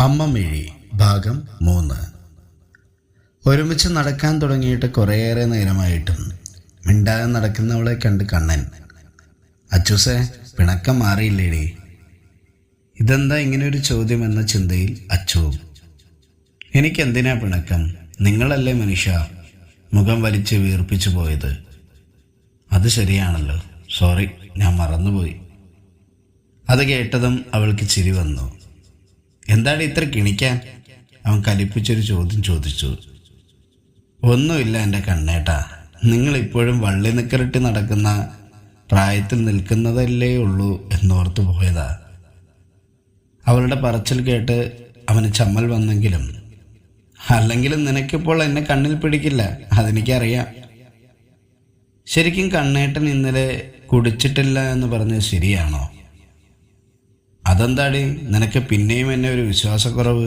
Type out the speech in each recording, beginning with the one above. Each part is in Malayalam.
അമ്മ മിഴി ഭാഗം 3. ഒരുമിച്ച് നടക്കാൻ തുടങ്ങിയിട്ട് കുറേയേറെ നേരമായിട്ടും മിണ്ടാതെ നടക്കുന്നവളെ കണ്ട് കണ്ണൻ, അച്ചൂസേ പിണക്കം മാറിയില്ലേടി? ഇതെന്താ ഇങ്ങനെയൊരു ചോദ്യം എന്ന ചിന്തയിൽ അച്ചുവും. എനിക്കെന്തിനാ പിണക്കം? നിങ്ങളല്ലേ മനുഷ്യ മുഖം വലിച്ച് വീർപ്പിച്ചു പോയത്. അത് ശരിയാണല്ലോ, സോറി, ഞാൻ മറന്നുപോയി. അത് കേട്ടതും അവൾക്ക് ചിരി വന്നു. എന്താണ് ഇത്ര കിണിക്കാൻ? അവൻ കലിപ്പിച്ചൊരു ചോദ്യം ചോദിച്ചു. ഒന്നുമില്ല എൻ്റെ കണ്ണേട്ടാ, നിങ്ങളിപ്പോഴും വള്ളി നിക്കറിട്ട് നടക്കുന്ന പ്രായത്തിൽ നിൽക്കുന്നതല്ലേ ഉള്ളൂ എന്നോർത്തു പോയതാ. അവളുടെ പറച്ചിൽ കേട്ട് അവന് ചമ്മൽ വന്നെങ്കിലും, അല്ലെങ്കിലും നിനക്കിപ്പോൾ എന്നെ കണ്ണിൽ പിടിക്കില്ല, അതെനിക്കറിയാം. ശരിക്കും കണ്ണേട്ടൻ ഇന്നലെ കുടിച്ചിട്ടില്ല എന്ന് പറഞ്ഞത് ശരിയാണോ? അതെന്താടി നിനക്ക് പിന്നെയും എന്നെ ഒരു വിശ്വാസക്കുറവ്?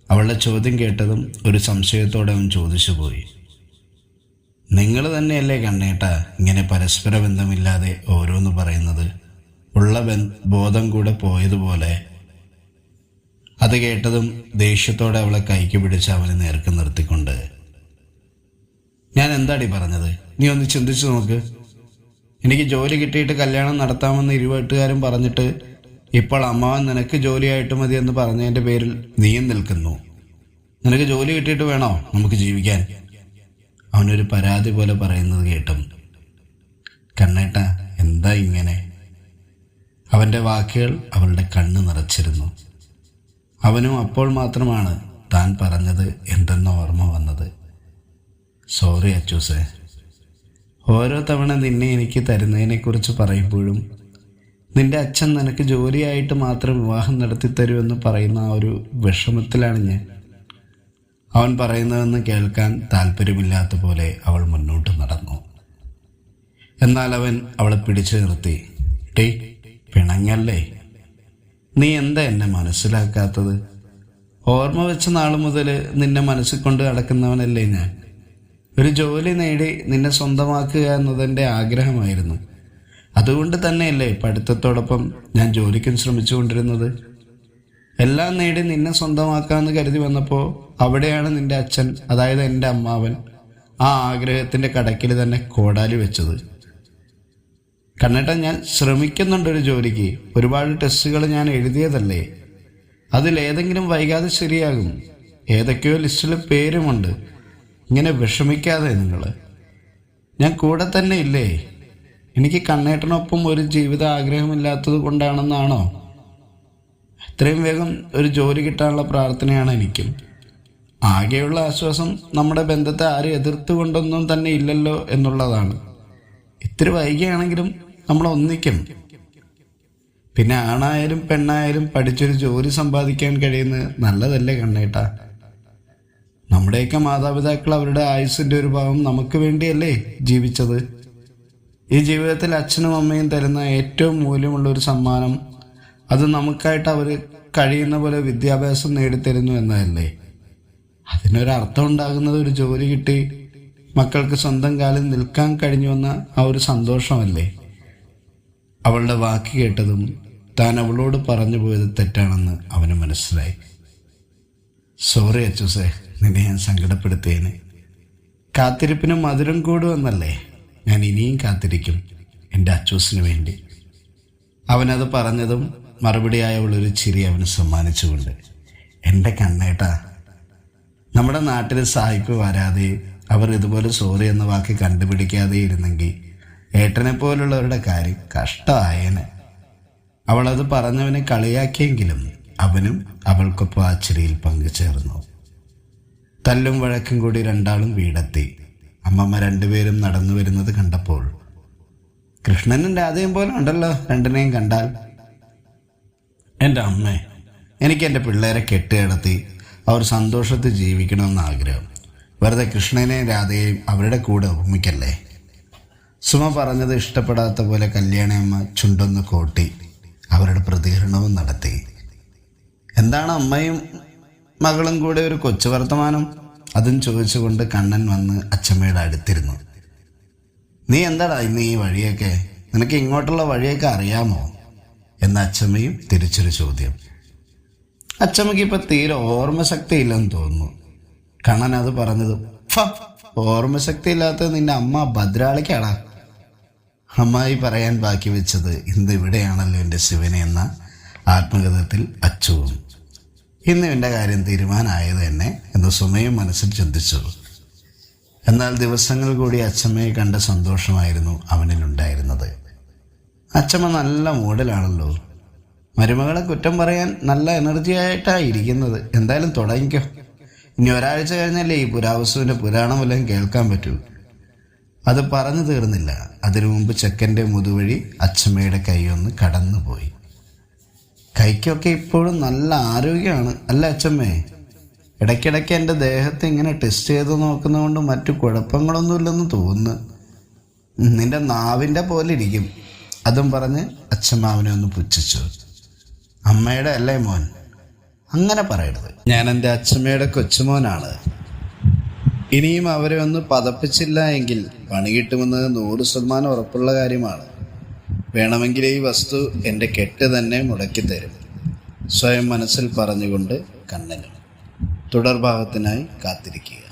അവളുടെ ചോദ്യം കേട്ടതും ഒരു സംശയത്തോടെ അവൻ ചോദിച്ചു പോയി. നിങ്ങൾ തന്നെയല്ലേ കണ്ണേട്ടാ ഇങ്ങനെ പരസ്പര ബന്ധമില്ലാതെ ഓരോന്ന് പറയുന്നത്, ഉള്ള ബോധം കൂടെ പോയതുപോലെ. അത് കേട്ടതും ദേഷ്യത്തോടെ അവളെ കൈക്ക് പിടിച്ച് അവനെ നേർക്ക് നിർത്തിക്കൊണ്ട്, ഞാൻ എന്താടി പറഞ്ഞത്? നീ ഒന്ന് ചിന്തിച്ചു നോക്ക്. എനിക്ക് ജോലി കിട്ടിയിട്ട് കല്യാണം നടത്താമെന്ന് ഇരുവീട്ടുകാരും പറഞ്ഞിട്ട് ഇപ്പോൾ അമ്മാവൻ നിനക്ക് ജോലിയായിട്ട് മതി എന്ന് പറഞ്ഞതിൻ്റെ പേരിൽ നീയും നിൽക്കുന്നു. നിനക്ക് ജോലി കിട്ടിയിട്ട് വേണോ നമുക്ക് ജീവിക്കാൻ? അവനൊരു പരാതി പോലെ പറയുന്നത് കേട്ടും, കണ്ണേട്ട എന്താ ഇങ്ങനെ? അവൻ്റെ വാക്കുകൾ അവളുടെ കണ്ണ് നിറച്ചിരുന്നു. അവനും അപ്പോൾ മാത്രമാണ് താൻ പറഞ്ഞത് എന്തെന്ന ഓർമ്മ വന്നത്. സോറി അച്ചൂസേ, ഓരോ തവണ നിന്നെ എനിക്ക് തരുന്നതിനെക്കുറിച്ച് പറയുമ്പോഴും നിന്റെ അച്ഛൻ നിനക്ക് ജോലിയായിട്ട് മാത്രം വിവാഹം നടത്തിത്തരുമെന്ന് പറയുന്ന ആ ഒരു വിഷമത്തിലാണ് ഞാൻ. അവൻ പറയുന്നതെന്ന് കേൾക്കാൻ താല്പര്യമില്ലാത്ത പോലെ അവൾ മുന്നോട്ട് നടന്നു. എന്നാൽ അവൻ അവളെ പിടിച്ചു നിർത്തി. ടേയ്, പിണങ്ങല്ലേ? നീ എന്താ എന്നെ മനസ്സിലാക്കാത്തത്? ഓർമ്മ വെച്ച നാൾ മുതൽ നിന്നെ മനസ്സിൽ കൊണ്ട് നടക്കുന്നവനല്ലേ ഞാൻ. ഒരു ജോലി നേടി നിന്നെ സ്വന്തമാക്കുക എന്നതെൻ്റെ ആഗ്രഹമായിരുന്നു. അതുകൊണ്ട് തന്നെയല്ലേ പഠിത്തത്തോടൊപ്പം ഞാൻ ജോലിക്കും ശ്രമിച്ചുകൊണ്ടിരുന്നത്. എല്ലാം നേടി നിന്നെ സ്വന്തമാക്കാമെന്ന് കരുതി വന്നപ്പോൾ അവിടെയാണ് നിന്റെ അച്ഛൻ, അതായത് എൻ്റെ അമ്മാവൻ, ആ ആഗ്രഹത്തിൻ്റെ കടക്കിൽ തന്നെ കോടാലി വെച്ചത്. കണ്ണേട്ടാ, ഞാൻ ശ്രമിക്കുന്നുണ്ടൊരു ജോലിക്ക്. ഒരുപാട് ടെസ്റ്റുകൾ ഞാൻ എഴുതിയതല്ലേ. അതിലേതെങ്കിലും വൈകാതെ ശരിയാകും. ഏതൊക്കെയോ ലിസ്റ്റിൽ പേരുമുണ്ട്. ഇങ്ങനെ വിഷമിക്കാതെ നിങ്ങൾ. ഞാൻ കൂടെ തന്നെ ഇല്ലേ? എനിക്ക് കണ്ണേട്ടനൊപ്പം ഒരു ജീവിത ആഗ്രഹമില്ലാത്തത് കൊണ്ടാണെന്നാണോ? എത്രയും വേഗം ഒരു ജോലി കിട്ടാനുള്ള പ്രാർത്ഥനയാണ് എനിക്കും. ആകെയുള്ള ആശ്വാസം നമ്മുടെ ബന്ധത്തെ ആരും എതിർത്തുകൊണ്ടൊന്നും തന്നെ ഇല്ലല്ലോ എന്നുള്ളതാണ്. ഇത്തിരി വൈകിയാണെങ്കിലും നമ്മൾ ഒന്നിക്കും. പിന്നെ ആണായാലും പെണ്ണായാലും പഠിച്ചൊരു ജോലി സമ്പാദിക്കാൻ കഴിയുന്നത് നല്ലതല്ലേ കണ്ണേട്ടാ? നമ്മുടെയൊക്കെ മാതാപിതാക്കൾ അവരുടെ ആയുസ്സിൻ്റെ ഒരു ഭാഗം നമുക്ക് വേണ്ടിയല്ലേ ജീവിച്ചത്. ഈ ജീവിതത്തിൽ അച്ഛനും അമ്മയും തരുന്ന ഏറ്റവും മൂല്യമുള്ള ഒരു സമ്മാനം, അത് നമുക്കായിട്ട് അവർ കഴിയുന്ന പോലെ വിദ്യാഭ്യാസം നേടിത്തരുന്നു എന്നതല്ലേ. അതിനൊരർത്ഥം ഉണ്ടാകുന്നത് ഒരു ജോലി കിട്ടി മക്കൾക്ക് സ്വന്തം കാലിൽ നിൽക്കാൻ കഴിഞ്ഞുവെന്ന ആ ഒരു സന്തോഷമല്ലേ. അവളുടെ വാക്ക് കേട്ടതും താൻ അവളോട് പറഞ്ഞു പോയത് തെറ്റാണെന്ന് അവന് മനസ്സിലായി. സോറി അച്ചൂസേ, നിന്നെ ഞാൻ സങ്കടപ്പെടുത്തിയേന്. കാത്തിരിപ്പിന് മധുരം കൂടുമെന്നല്ലേ. ഞാൻ ഇനിയും കാത്തിരിക്കും എൻ്റെ അച്ചൂസിന് വേണ്ടി. അവനത് പറഞ്ഞതും മറുപടിയായവളൊരു ചിരി അവന് സമ്മാനിച്ചുകൊണ്ട്, എൻ്റെ കണ്ണേട്ടാ, നമ്മുടെ നാട്ടിൽ സായിപ്പ് വരാതെ അവർ ഇതുപോലെ സോറി എന്ന വാക്ക് കണ്ടുപിടിക്കാതെ ഇരുന്നെങ്കിൽ ഏട്ടനെ പോലുള്ളവരുടെ കാര്യം കഷ്ടമായേനെ. അവളത് പറഞ്ഞവനെ കളിയാക്കിയെങ്കിലും അവനും അവൾക്കൊപ്പം ആ ചിരിയിൽ പങ്കുചേർന്നു. തല്ലും വഴക്കും കൂടി രണ്ടാളും വീടെത്തി. അമ്മമ്മ രണ്ടുപേരും നടന്നു വരുന്നത് കണ്ടപ്പോൾ, കൃഷ്ണനും രാധയും പോലെ ഉണ്ടല്ലോ രണ്ടിനെയും കണ്ടാൽ. എൻ്റെ അമ്മേ, എനിക്ക് എൻ്റെ പിള്ളേരെ കെട്ടുകിടത്തി അവർ സന്തോഷത്തിൽ ജീവിക്കണമെന്ന് ആഗ്രഹം. വെറുതെ കൃഷ്ണനെയും രാധയെയും അവരുടെ കൂടെ ഓർമ്മിക്കല്ലേ. സുമ പറഞ്ഞത് ഇഷ്ടപ്പെടാത്ത പോലെ കല്യാണിയമ്മ ചുണ്ടൊന്ന് കോട്ടി അവരുടെ പ്രതികരണവും നടത്തി. എന്താണ് അമ്മയും മകളും കൂടെ ഒരു കൊച്ചു വർത്തമാനം? അതും ചോദിച്ചുകൊണ്ട് കണ്ണൻ വന്ന് അച്ചമ്മയുടെ അടുത്തിരുന്നു. നീ എന്താടാ ഇന്ന് ഈ വഴിയൊക്കെ? നിനക്ക് ഇങ്ങോട്ടുള്ള വഴിയൊക്കെ അറിയാമോ? എന്ന അച്ചമ്മയും തിരിച്ചൊരു ചോദ്യം. അച്ചമ്മയ്ക്ക് ഇപ്പം തീരെ ഓർമ്മശക്തി ഇല്ലെന്ന് തോന്നുന്നു. കണ്ണൻ അത് പറഞ്ഞതും ഓർമ്മശക്തി ഇല്ലാത്തത് നിന്റെ അമ്മ ഭദ്രാളിക്കാടാ. അമ്മായി പറയാൻ ബാക്കി വെച്ചത് ഇന്ന് ഇവിടെയാണല്ലോ എൻ്റെ ശിവനെ എന്ന ആത്മകഥത്തിൽ അച്ചുവും. ഇന്ന് ഇവൻ്റെ കാര്യം തീരുമാനമായത് തന്നെ എന്ന് സുമയും മനസ്സിൽ ചിന്തിച്ചു. എന്നാൽ ദിവസങ്ങൾ കൂടി അച്ചമ്മയെ കണ്ട സന്തോഷമായിരുന്നു അവനിലുണ്ടായിരുന്നത്. അച്ചമ്മ നല്ല മൂഡിലാണല്ലോ. മരുമകളെ കുറ്റം പറയാൻ നല്ല എനർജി ആയിട്ടാണ് ഇരിക്കുന്നത്. എന്തായാലും തുടങ്ങിക്കോ. ഇനി ഒരാഴ്ച കഴിഞ്ഞല്ലേ ഈ പുരാവസ്തുവിൻ്റെ പുരാണം വല്ലതും കേൾക്കാൻ പറ്റൂ. അത് പറഞ്ഞു തീർന്നില്ല. അതിനു മുമ്പ് ചെക്കൻ്റെ മുതുവഴി അച്ചമ്മയുടെ കൈയൊന്ന് കടന്നുപോയി. കൈക്കൊക്കെ ഇപ്പോഴും നല്ല ആരോഗ്യമാണ് അല്ല അച്ചമ്മേ? ഇടയ്ക്കിടയ്ക്ക് എൻ്റെ ദേഹത്തെ ഇങ്ങനെ ടെസ്റ്റ് ചെയ്ത് നോക്കുന്നതുകൊണ്ട് മറ്റു കുഴപ്പങ്ങളൊന്നുമില്ലെന്ന് തോന്നുന്നു. നിന്റെ നാവിൻ്റെ പോലെ ഇരിക്കും. അതും പറഞ്ഞ് അച്ഛമ്മ അവനെ ഒന്ന് പുച്ഛിച്ചു. അമ്മയുടെ അല്ലേ മോൻ? അങ്ങനെ പറയരുത്. ഞാൻ എൻ്റെ അച്ഛമ്മയുടെ കൊച്ചുമോനാണ്. ഇനിയും അവരെ ഒന്ന് പതപ്പിച്ചില്ല എങ്കിൽ പണി കിട്ടുമെന്ന് 100% ഉറപ്പുള്ള കാര്യമാണ്. വേണമെങ്കിൽ ഈ വസ്തു എൻ്റെ കെട്ട് തന്നെ മുടക്കിത്തരും. സ്വയം മനസ്സിൽ പറഞ്ഞുകൊണ്ട് കണ്ണനും. തുടർഭാഗത്തിനായി കാത്തിരിക്കുക.